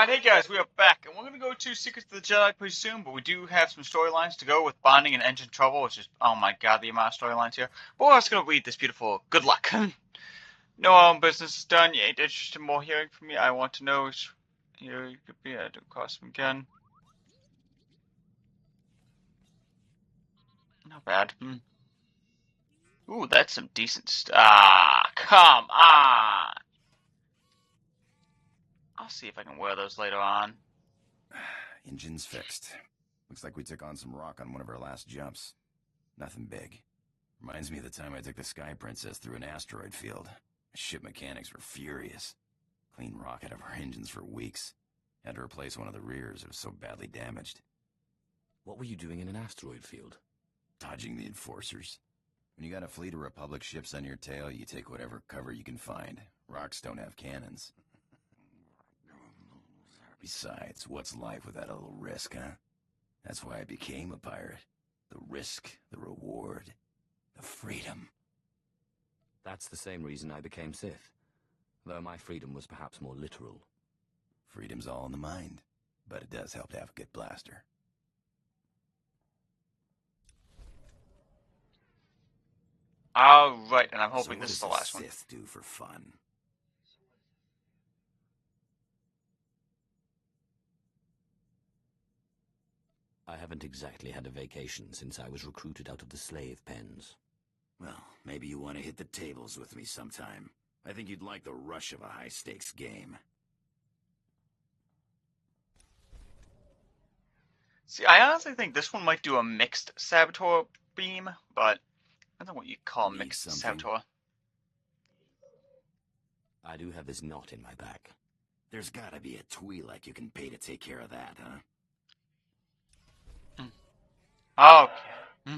Alright, hey guys, we are back, and we're gonna go to Secrets of the Jedi pretty soon, but we do have some storylines to go with Bonding and Engine Trouble, which is, oh my god, the amount of storylines here. But we're also gonna read this beautiful good luck. No, our own business is done, you ain't interested in more hearing from me, I want to know, here you could be, I do cost him again. Not bad. Ooh, that's some decent come on! I'll see if I can wear those later on. Engine's fixed. Looks like we took on some rock on one of our last jumps. Nothing big. Reminds me of the time I took the Sky Princess through an asteroid field. The ship mechanics were furious. Cleaned rock out of our engines for weeks. Had to replace one of the rears, it was so badly damaged. What were you doing in an asteroid field? Dodging the enforcers. When you got a fleet of Republic ships on your tail, you take whatever cover you can find. Rocks don't have cannons. Besides, what's life without a little risk, huh? That's why I became a pirate. The risk, the reward, the freedom. That's the same reason I became Sith. Though my freedom was perhaps more literal. Freedom's all in the mind, but it does help to have a good blaster. Alright, and I'm hoping So this is the last one. What does a Sith do for fun? I haven't exactly had a vacation since I was recruited out of the slave pens. Well, maybe you want to hit the tables with me sometime. I think you'd like the rush of a high-stakes game. See, I honestly think this one might do a mixed Saboteur beam, but I don't know what you call Need mixed something? Saboteur. I do have this knot in my back. There's gotta be a Twi'lek you can pay to take care of that, huh? Okay.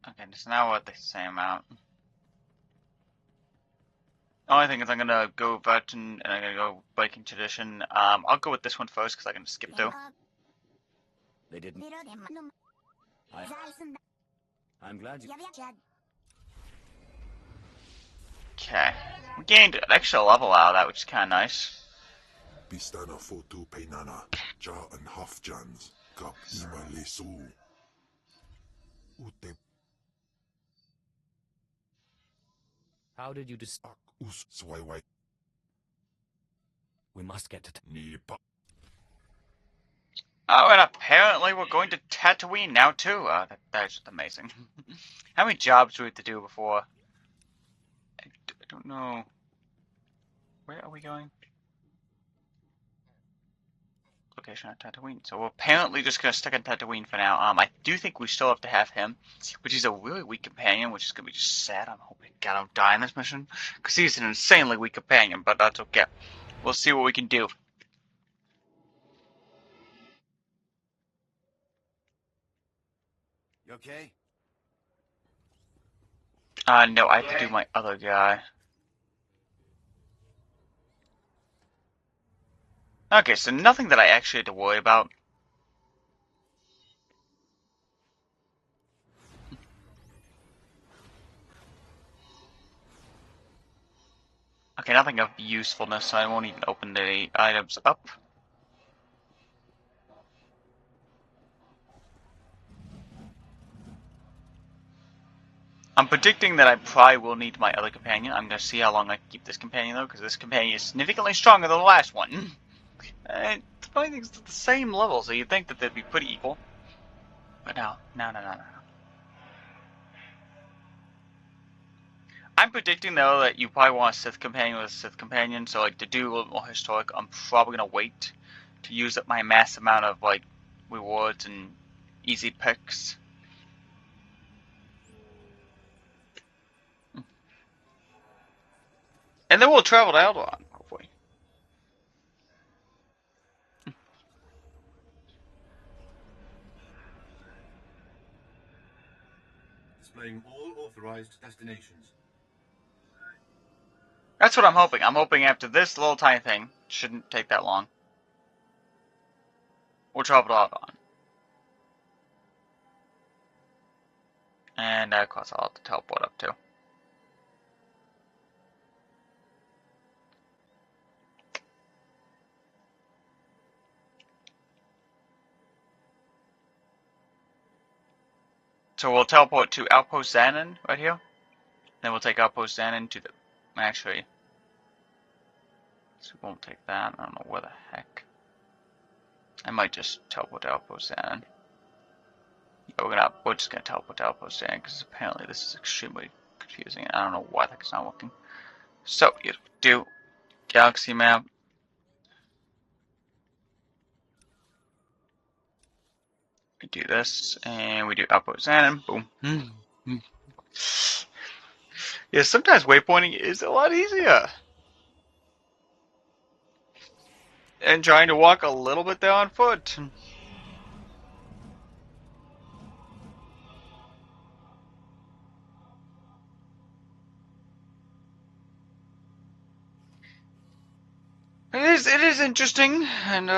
Okay, so now we're at the same amount. Only thing is I'm gonna go Veteran and I'm gonna go Viking Tradition. I'll go with this one first because I can skip through. They didn't. I'm glad you... Okay. We gained an extra level out of that, which is kinda nice. Bistana fotu peinana, ja and hafjans, kap ima lesu. Ute How did you ak us swaiwai We must get to... nipa. Oh, and apparently we're going to Tatooine now too. That's just amazing. How many jobs do we have to do before? I don't know. Where are we going? Location at Tatooine. So we're apparently just gonna stick on Tatooine for now. I do think we still have to have him, which is a really weak companion, which is gonna be just sad. I'm hoping God I don't die in this mission, because he's an insanely weak companion, but that's okay. We'll see what we can do. You okay? No, I have to do my other guy. Okay, so nothing that I actually had to worry about. Okay, nothing of usefulness, so I won't even open the items up. I'm predicting that I probably will need my other companion. I'm going to see how long I can keep this companion, though, because this companion is significantly stronger than the last one. The funny thing is, it's the same level, so you'd think that they'd be pretty equal. But no. I'm predicting, though, that you probably want a Sith companion with a Sith companion, so, like, to do a little more historic, I'm probably going to wait to use up my massive amount of, like, rewards and easy picks. And then we'll travel to Alderaan, hopefully. Displaying all authorized destinations. That's what I'm hoping. I'm hoping after this little tiny thing, shouldn't take that long, we'll travel to Alderaan. And of course I'll have to teleport up too. So we'll teleport to Outpost Xanon right here. Then we'll take Outpost Xanon to the... Actually... So we won't take that. I don't know where the heck. I might just teleport to Outpost Xanon. Yeah, we're just gonna teleport to Outpost Xanon because apparently this is extremely confusing. I don't know why the heck it's not working. So you do galaxy map. We do this, and we do Outpost Xanon. Boom. Yeah, sometimes waypointing is a lot easier. And trying to walk a little bit there on foot. It is interesting, and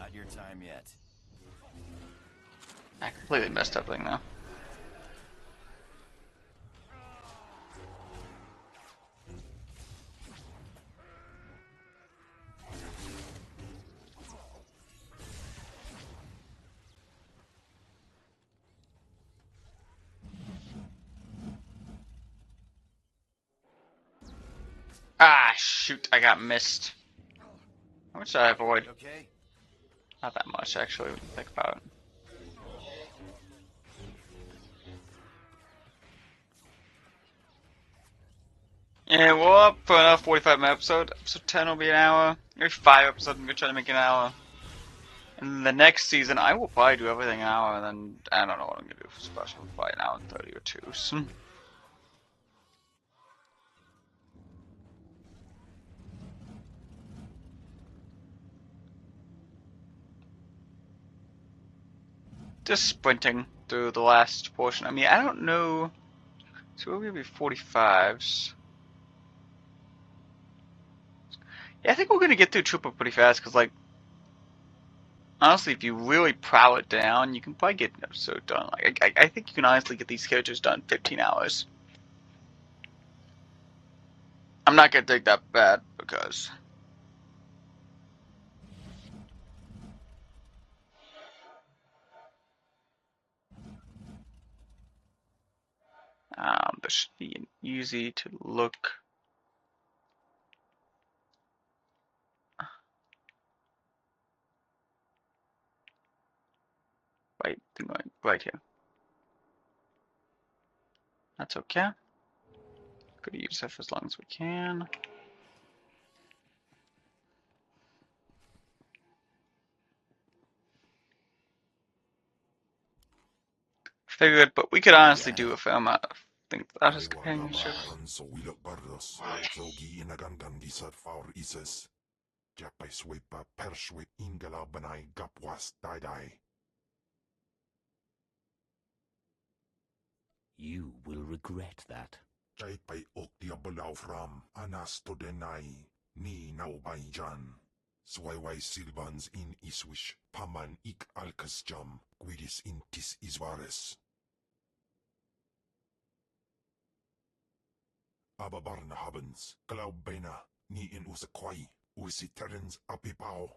Not your time yet. I completely messed up thing now. Ah, shoot, I got missed. How much did I avoid? Okay? Not that much, actually, when you think about it. And we're up for another 45-minute episode. Episode 10 will be an hour. Every 5 episodes, I'm going to try to make an hour. And the next season, I will probably do everything an hour, and then I don't know what I'm going to do for special. Probably an hour and 30 or 2. So. Just sprinting through the last portion. I mean, I don't know. So we're going to be 45s. Yeah, I think we're going to get through Trooper pretty fast, because, like, honestly, if you really prowl it down, you can probably get an episode done. Like, I think you can honestly get these characters done in 15 hours. I'm not going to take that bad, because... this should be easy to look. Right here. That's okay. Gonna use that for as long as we can. Figured, but we could honestly do a fair amount of things without his companionship. So we look bardos. So gi inagangan gisat faur ises. Japay swepa perswit ingala banay gapwas dai. You will regret that. Jay pay ok diabalaw from anasto denai ni naubayjan. Swayway silvans in iswish paman ik alkas jam guidis intis iswares. Ababarna habens, glaubena ni in usakwai, usiterens apipao.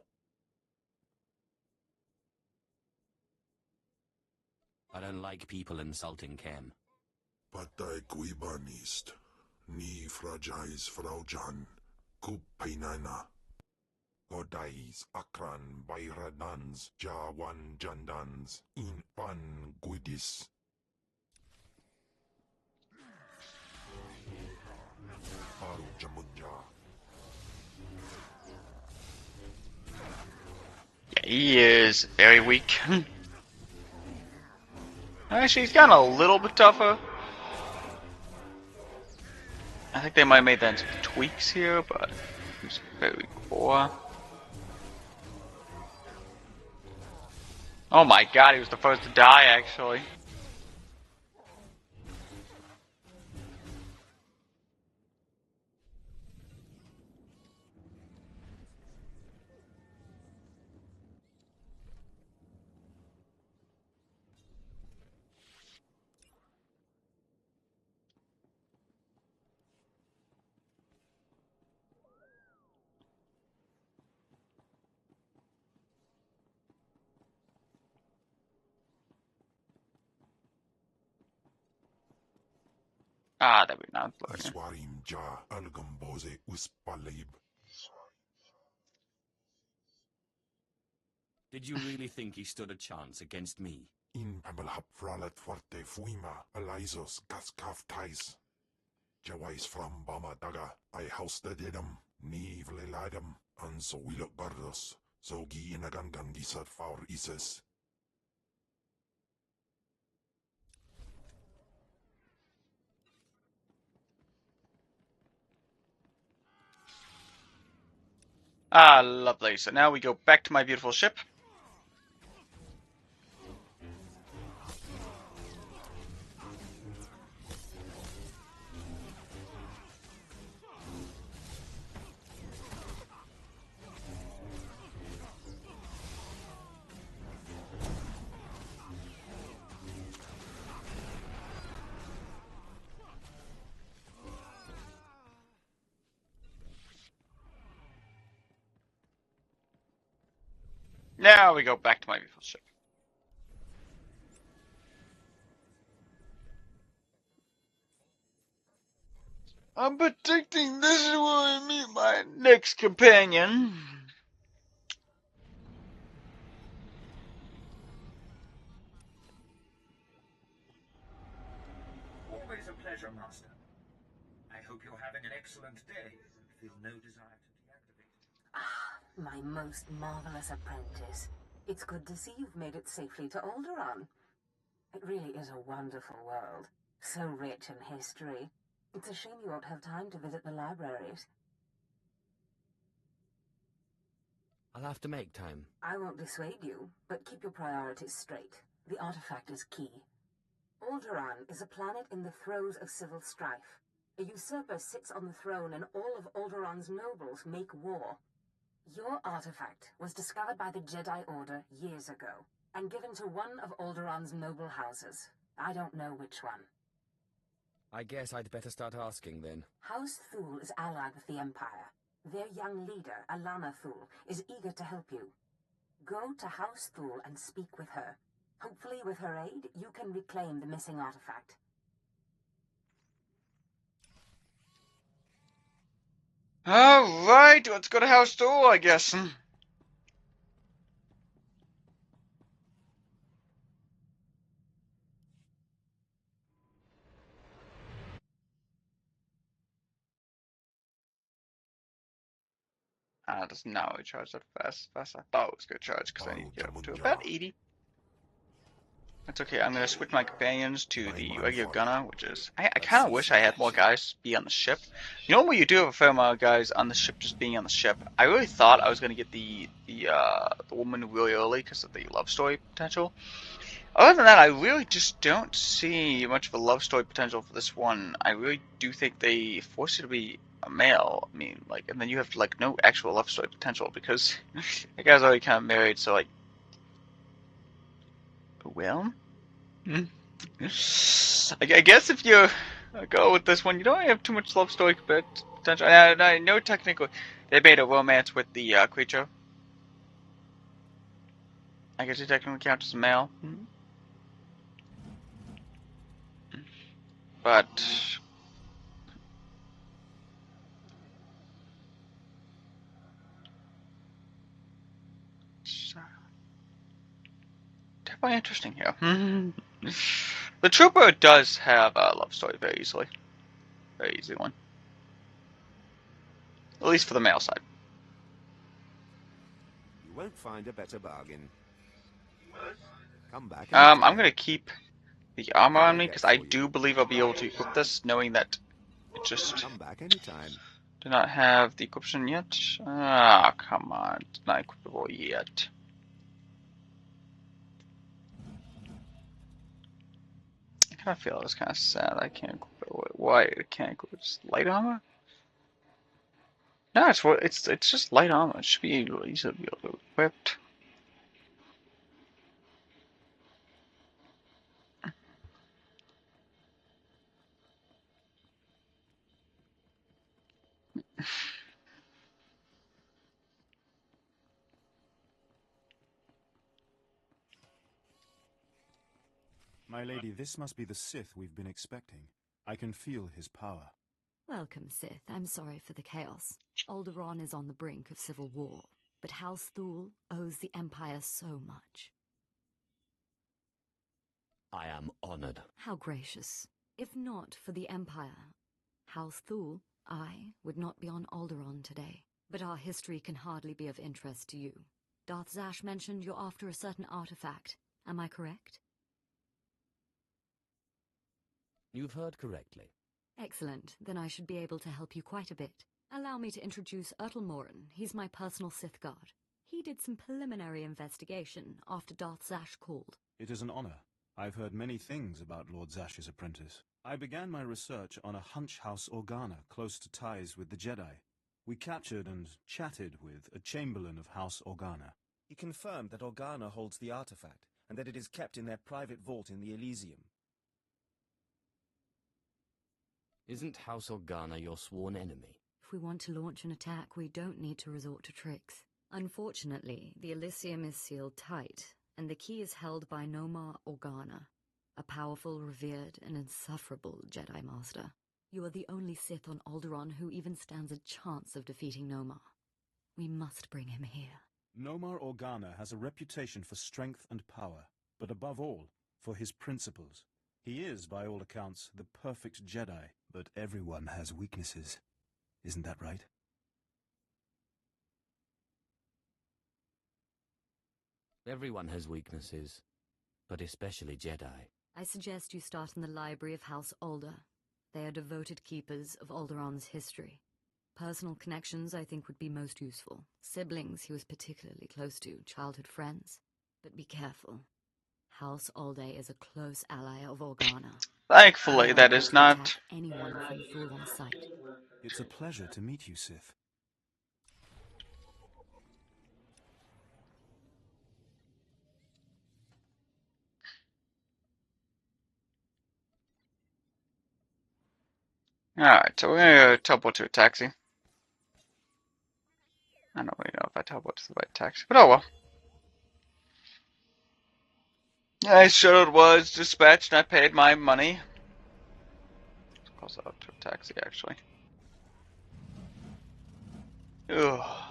I don't like people insulting Kem. Patay kuibanist, ni fragais fraujan, kupainana. Godais akran bayradans, jawan jandans, in pan guidis. Paru jamunja. Yeah, he is very weak. Actually, he's gotten a little bit tougher. I think they might have made that some tweaks here, but he was very weak before. Oh my god, he was the first to die, actually. Ah, there we go. Iswarim ja algamboze uspalib. Did you really think he stood a chance against me? In pamalhap fralat forte fuima alizos kaskaftais. Jawais from Bama Daga, I housed dedum, ni vleladum, and so we look gardos, so gi inagangan gisat faur ises. Ah, lovely. So now we go back to my beautiful ship. Now we go back to my beautiful ship. I'm predicting this is where I meet my next companion. Always a pleasure, Master. I hope you're having an excellent day and feel no desire to deactivate it. Ah, my most marvelous apprentice. It's good to see you've made it safely to Alderaan. It really is a wonderful world, so rich in history. It's a shame you won't have time to visit the libraries. I'll have to make time. I won't dissuade you, but keep your priorities straight. The artifact is key. Alderaan is a planet in the throes of civil strife. A usurper sits on the throne and all of Alderaan's nobles make war. Your artifact was discovered by the Jedi Order years ago, and given to one of Alderaan's noble houses. I don't know which one. I guess I'd better start asking then. House Thul is allied with the Empire. Their young leader, Alana Thul, is eager to help you. Go to House Thul and speak with her. Hopefully with her aid, you can reclaim the missing artifact. Alright, let's go to House Thul, I guess. Does not really charge that fast. I thought it was going to charge because I need to get up to about 80. That's okay, I'm going to switch my companions to the regular gunner, which is... I kind of wish I had more guys be on the ship. Normally you do have a fair amount of guys on the ship just being on the ship. I really thought I was going to get the woman really early because of the love story potential. Other than that, I really just don't see much of a love story potential for this one. I really do think they force you to be a male. I mean, like, and then you have, like, no actual love story potential because that guy's already kind of married, so, like... Well... I guess if you go with this one, you don't have too much love story potential. I know technically they made a romance with the creature. I guess he technically counts as a male. But... definitely interesting here. The Trooper does have a love story very easily. Very easy one. At least for the male side. You won't find a better bargain. Come back. I'm gonna keep the armor on me because I do believe I'll be able to equip this, knowing that it just Come back anytime. do not have the equipment yet. Ah, come on, it's not equipable yet. I feel it's kind of sad. I can't equip it. Why I can't equip it? Just light armor? No, it's just light armor. It should be easy to be equipped. My lady, this must be the Sith we've been expecting. I can feel his power. Welcome, Sith. I'm sorry for the chaos. Alderaan is on the brink of civil war, but House Thule owes the Empire so much. I am honored. How gracious. If not for the Empire, House Thule, I would not be on Alderaan today. But our history can hardly be of interest to you. Darth Zash mentioned you're after a certain artifact. Am I correct? You've heard correctly. Excellent. Then I should be able to help you quite a bit. Allow me to introduce Ertel Morin. He's my personal Sith guard. He did some preliminary investigation after Darth Zash called. It is an honor. I've heard many things about Lord Zash's apprentice. I began my research on a Hunch House Organa close to ties with the Jedi. We captured and chatted with a Chamberlain of House Organa. He confirmed that Organa holds the artifact, and that it is kept in their private vault in the Elysium. Isn't House Organa your sworn enemy? If we want to launch an attack, we don't need to resort to tricks. Unfortunately, the Elysium is sealed tight, and the key is held by Nomar Organa, a powerful, revered, and insufferable Jedi Master. You are the only Sith on Alderaan who even stands a chance of defeating Nomar. We must bring him here. Nomar Organa has a reputation for strength and power, but above all, for his principles. He is, by all accounts, the perfect Jedi, but everyone has weaknesses. Isn't that right? Everyone has weaknesses, but especially Jedi. I suggest you start in the library of House Alder. They are devoted keepers of Alderaan's history. Personal connections, I think, would be most useful. Siblings he was particularly close to, childhood friends. But be careful. House Alday is a close ally of Organa. Thankfully, that is not. Anyone from Thule on sight. It's a pleasure to meet you, Sith. Alright, so we're gonna teleport to a taxi. I don't really know if I teleport to the right taxi, but oh well. I sure it was dispatched and I paid my money. Let's close that up to a taxi, actually. Ugh.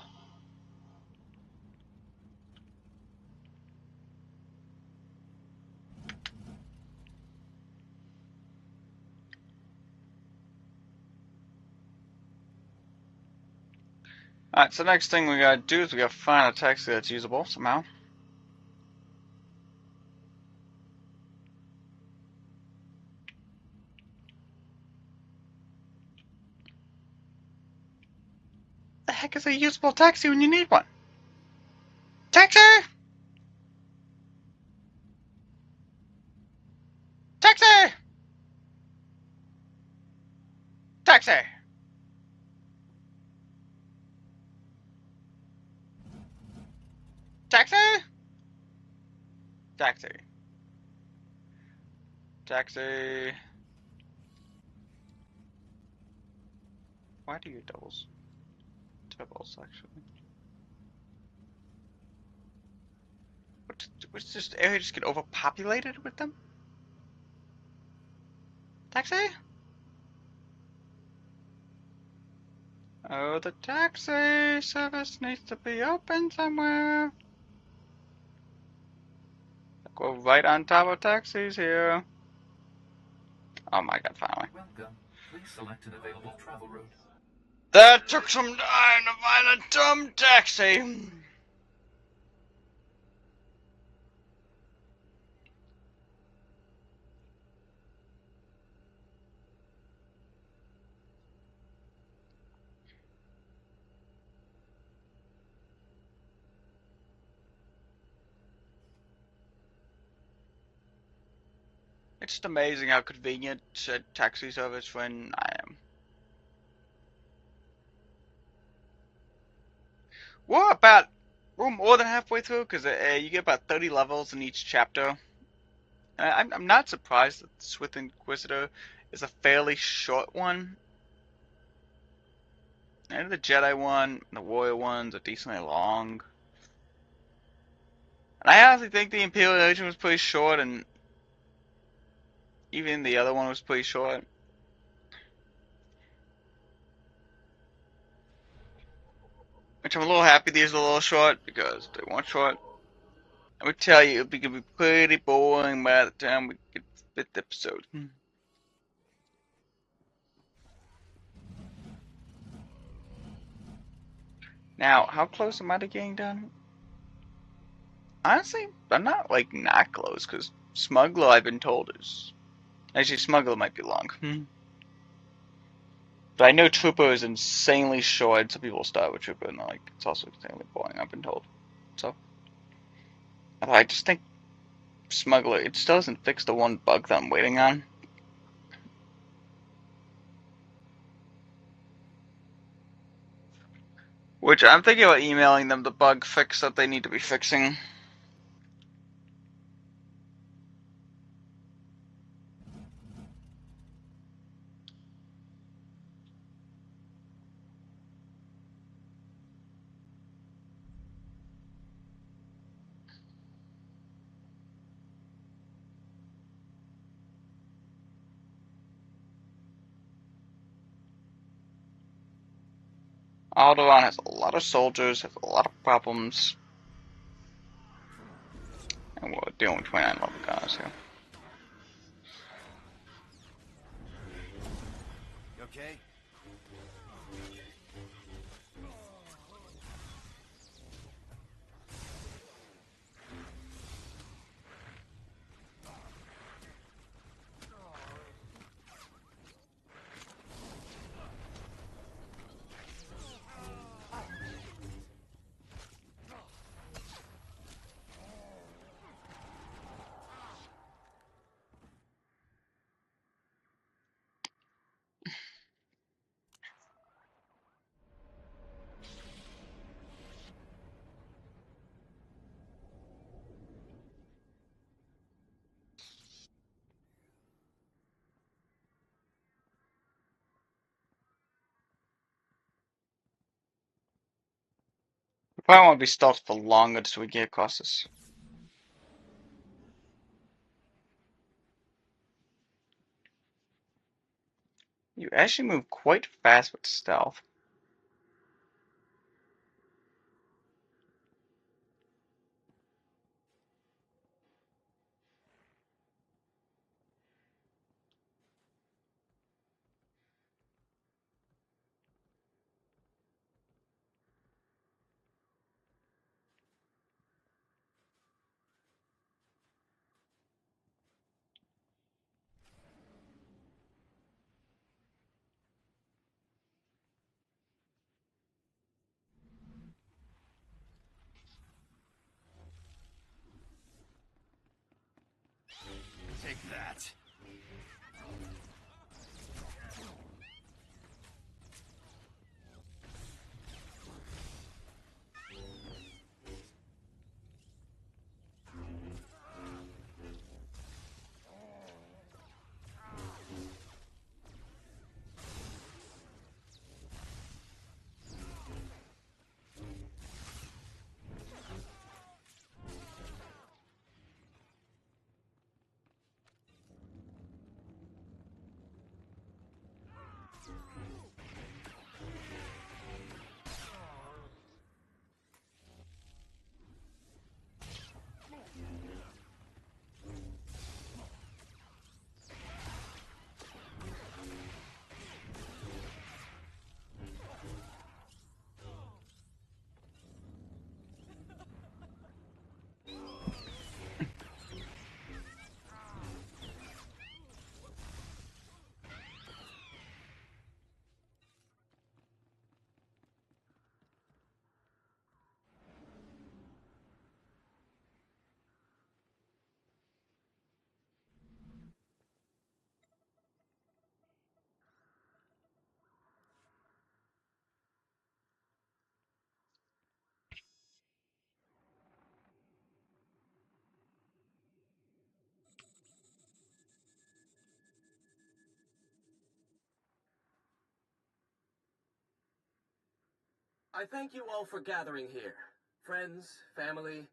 Alright, so the next thing we gotta do is we gotta find a taxi that's usable somehow. The heck is a usable taxi when you need one? Taxi! Taxi! Taxi! Taxi! Taxi. Taxi. Why do you doubles? Doubles, actually. Was this area just get overpopulated with them? Taxi? Oh, the taxi service needs to be open somewhere. Go right on top of taxis here. Oh my god, finally. Welcome. Please select an available travel route. That took some time to find a dumb taxi. It's just amazing how convenient taxi service when I am. We're more than halfway through because you get about 30 levels in each chapter. I'm not surprised that the Sith Inquisitor is a fairly short one. And the Jedi one, the Warrior ones are decently long. And I honestly think the Imperial Legion was pretty short, and even the other one was pretty short. Which I'm a little happy these are a little short, because they weren't short. I would tell you, it would be pretty boring by the time we get to the 5th episode. Now, how close am I to getting done? Honestly, I'm not, not close, because Smuggler, I've been told, is... Actually, Smuggler might be long. But I know Trooper is insanely short. Some people start with Trooper, and it's also insanely boring, I've been told. So, I just think Smuggler, it still doesn't fix the one bug that I'm waiting on. Which I'm thinking about emailing them the bug fix that they need to be fixing. Alderaan has a lot of soldiers, has a lot of problems. And we're dealing with 29 level guys here. You okay? We probably won't be stealth for long until we get across this. You actually move quite fast with stealth. Take that. I thank you all for gathering here. Friends, family,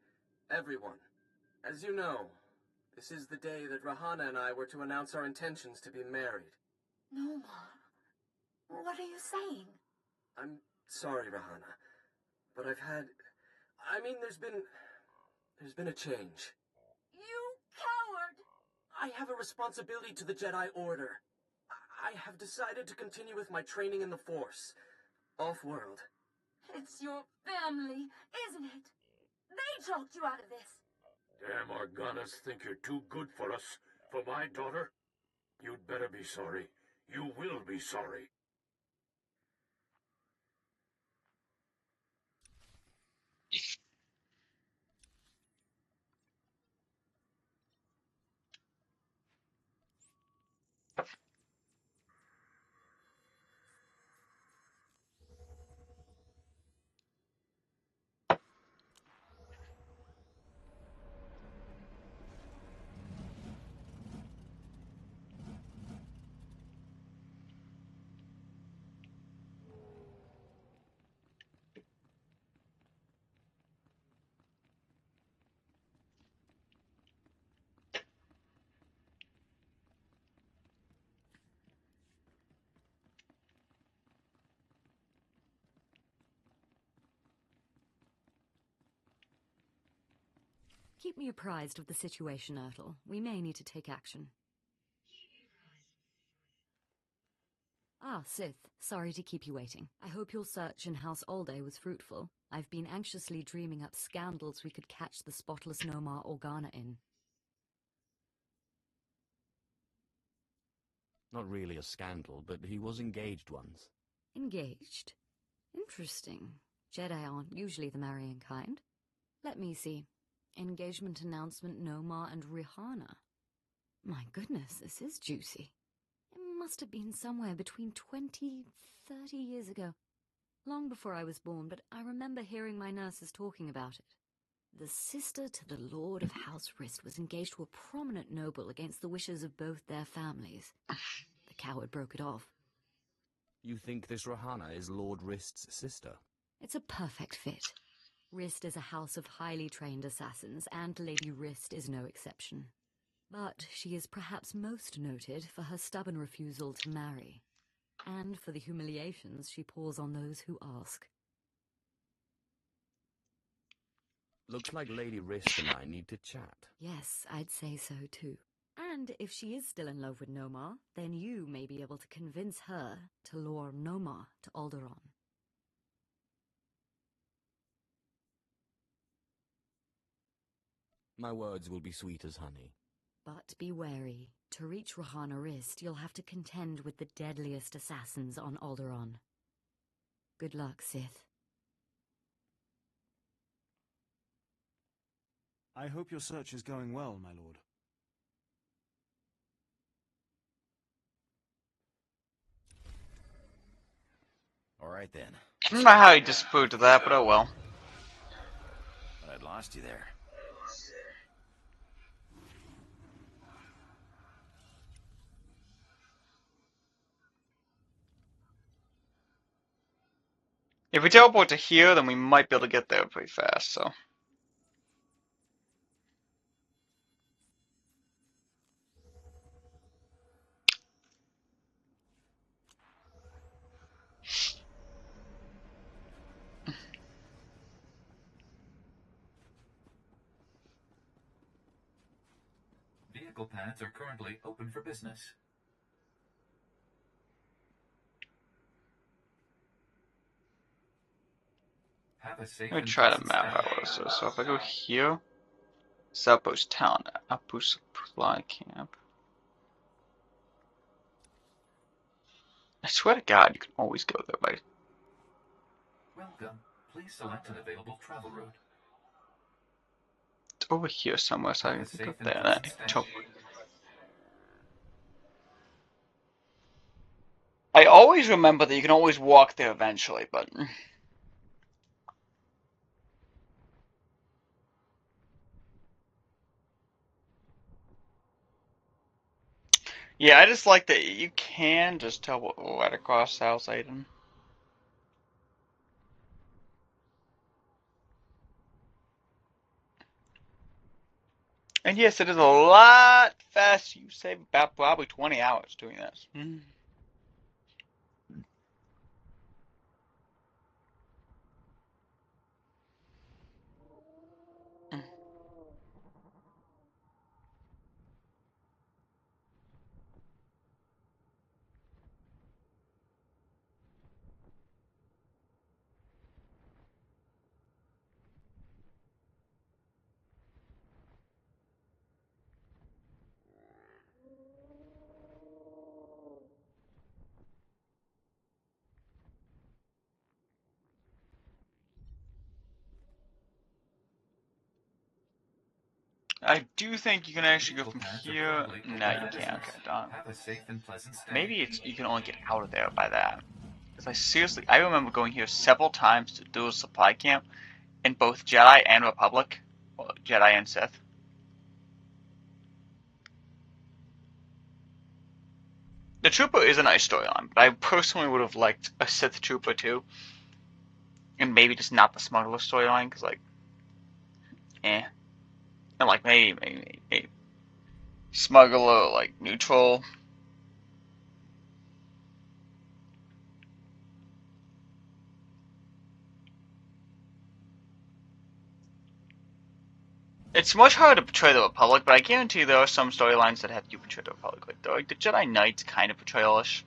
everyone. As you know, this is the day that Rahana and I were to announce our intentions to be married. Nomar, what are you saying? I'm sorry, Rahana, but there's been a change. You coward! I have a responsibility to the Jedi Order. I have decided to continue with my training in the Force, off-world. It's your family, isn't it? They talked you out of this. Damn Organas think you're too good for us, for my daughter. You'd better be sorry. You will be sorry. Keep me apprised of the situation, Ertl. We may need to take action. Ah, Sith. Sorry to keep you waiting. I hope your search in House Alday was fruitful. I've been anxiously dreaming up scandals we could catch the spotless Nomar Organa in. Not really a scandal, but he was engaged once. Engaged? Interesting. Jedi aren't usually the marrying kind. Let me see. Engagement announcement, Nomar and Rahana. My goodness, this is juicy. It must have been somewhere between 20, 30 years ago. Long before I was born, but I remember hearing my nurses talking about it. The sister to the Lord of House Rist was engaged to a prominent noble against the wishes of both their families. The coward broke it off. You think this Rahana is Lord Rist's sister? It's a perfect fit. Rist is a house of highly trained assassins, and Lady Rist is no exception. But she is perhaps most noted for her stubborn refusal to marry, and for the humiliations she pours on those who ask. Looks like Lady Rist and I need to chat. Yes, I'd say so too. And if she is still in love with Nomar, then you may be able to convince her to lure Nomar to Alderaan. My words will be sweet as honey. But be wary. To reach Rahana Rist, you'll have to contend with the deadliest assassins on Alderaan. Good luck, Sith. I hope your search is going well, my lord. All right, then. I don't know how he disapproved of that, but oh well. But I'd lost you there. If we teleport to here, then we might be able to get there pretty fast, so. Vehicle paths are currently open for business. Have a safe Let me and try to pleasant map stay. out what this is. So if I go here, Outpost Town, Outpost Supply Camp. I swear to God, you can always go there by. Welcome. Please select an available travel route. It's over here somewhere, so I Have a can go safe and there. pleasant stay. I always remember that you can always walk there eventually, but. Yeah, I just like that you can just tell right across South Aiden. And yes, it is a lot faster. You save about probably 20 hours doing this. I do think you can actually go from here. No, you can't. Okay, darn. Maybe it's you can only get out of there by that. Because I seriously, I remember going here several times to do a supply camp in both Jedi and Republic, or Jedi and Sith. The Trooper is a nice storyline, but I personally would have liked a Sith Trooper too, and maybe just not the Smuggler storyline, because like, and like maybe Smuggler like neutral. It's much harder to portray the Republic, but I guarantee there are some storylines that have you portray the Republic. Like the Jedi Knight's kind of portrayal-ish.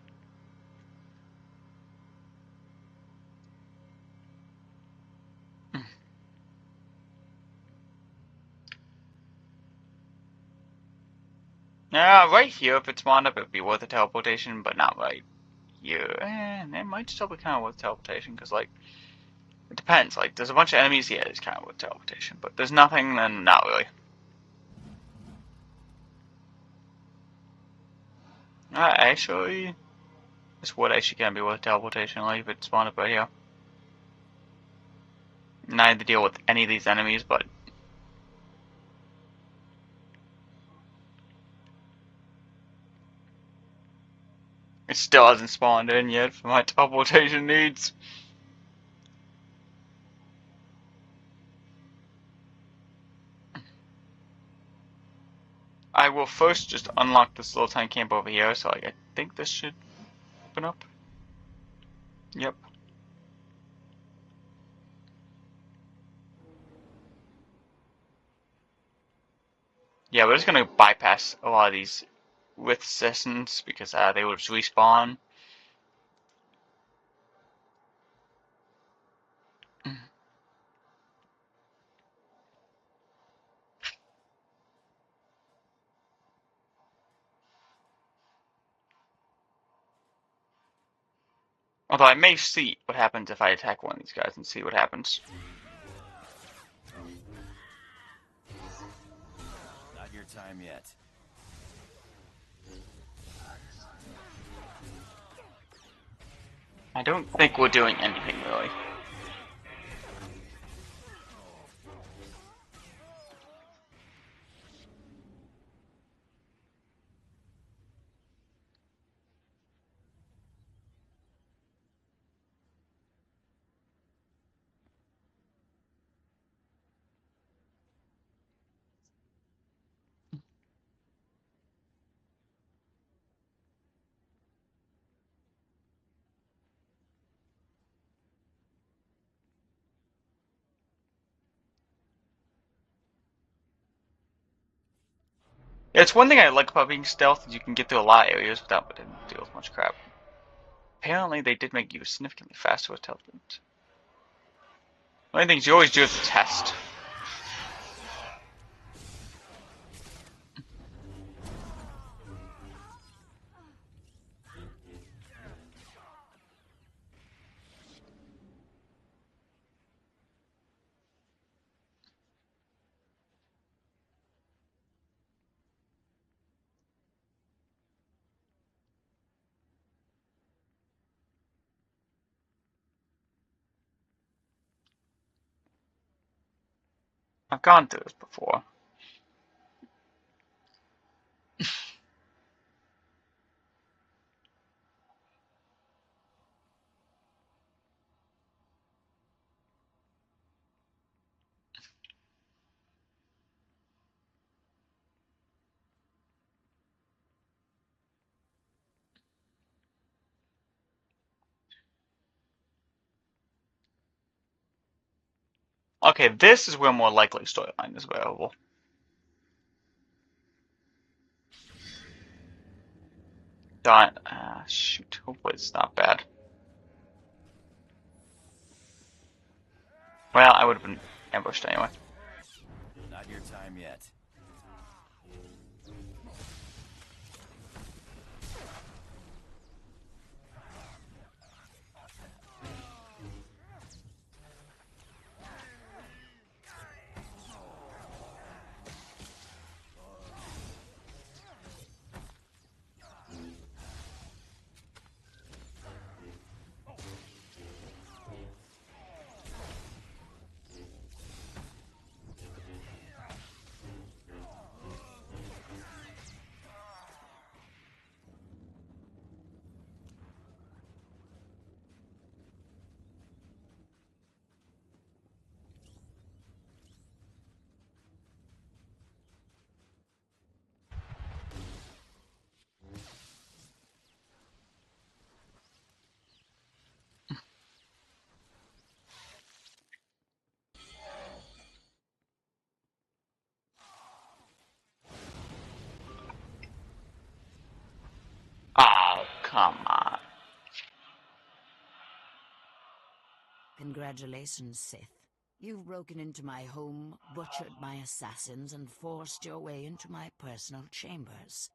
Yeah, right here, if it's wound up, it'd be worth a teleportation, but not right here. It might still be kind of worth teleportation, because, like, it depends. Like, there's a bunch of enemies, yeah, it's kind of worth teleportation, but there's nothing, then not really. Actually, this would actually kind of be worth teleportation, like, if it's wound up right here. Not had to deal with any of these enemies, but it still hasn't spawned in yet for my teleportation needs. I will first just unlock this little tiny camp over here, so like, I think this should open up. Yep. Yeah, we're just gonna bypass a lot of these with sessions because they would respawn. Although I may see what happens if I attack one of these guys and see what happens. Not your time yet. I don't think we're doing anything really. Yeah, it's one thing I like about being stealth is you can get through a lot of areas without having to deal with much crap. Apparently, they did make you significantly faster with teleport. One of the things you always do is a test. I've gone through this before. Okay, this is where more likely storyline is available. Darn. Shoot. Hopefully it's not bad. Well, I would have been ambushed anyway. Not your time yet. Oh, come on. Congratulations, Sith. You've broken into my home, butchered my assassins, and forced your way into my personal chambers.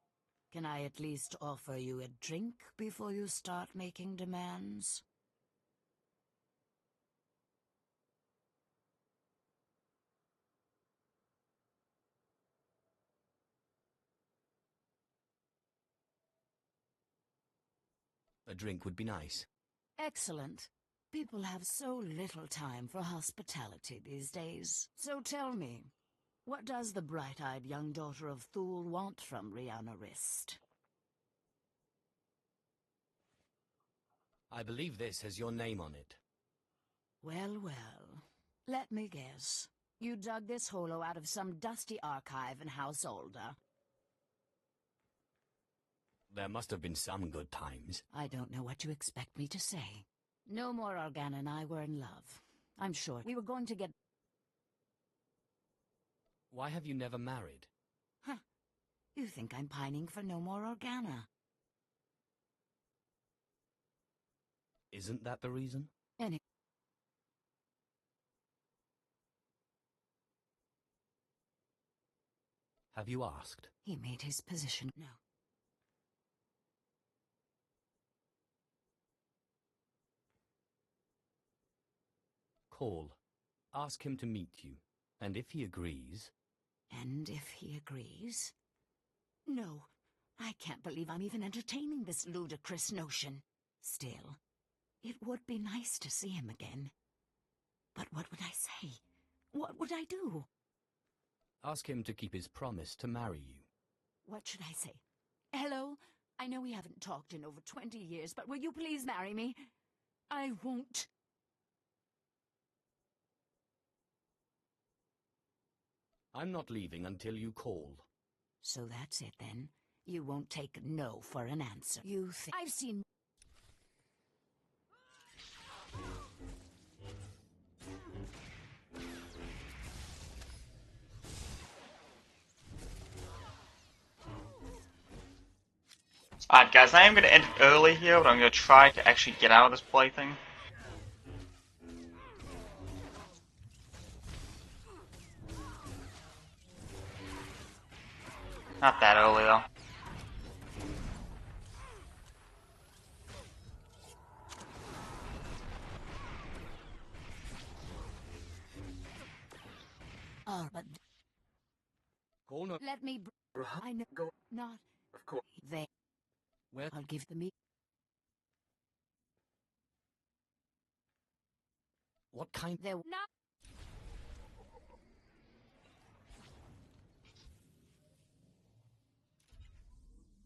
Can I at least offer you a drink before you start making demands? A drink would be nice. Excellent. People have so little time for hospitality these days. So tell me, what does the bright-eyed young daughter of Thule want from Rihanna Rist? I believe this has your name on it. Well, well. Let me guess. You dug this holo out of some dusty archive in House Older. There must have been some good times. I don't know what you expect me to say. No More Organa and I were in love. I'm sure we were going to get... Why have you never married? Huh. You think I'm pining for No More Organa? Isn't that the reason? Have you asked? He made his position. No. Call. Ask him to meet you. And if he agrees... And if he agrees? No. I can't believe I'm even entertaining this ludicrous notion. Still, it would be nice to see him again. But what would I say? What would I do? Ask him to keep his promise to marry you. What should I say? Hello? I know we haven't talked in over 20 years, but will you please marry me? I won't. I'm not leaving until you call. So that's it, then? You won't take no for an answer. You think... I've seen... Alright guys, I am going to end it early here, but I'm going to try to actually get out of this plaything. Not that early though. Oh, but... Call no... Let me... I know... Go. Not... Of course. They... Where... I'll give them... What kind... They're not...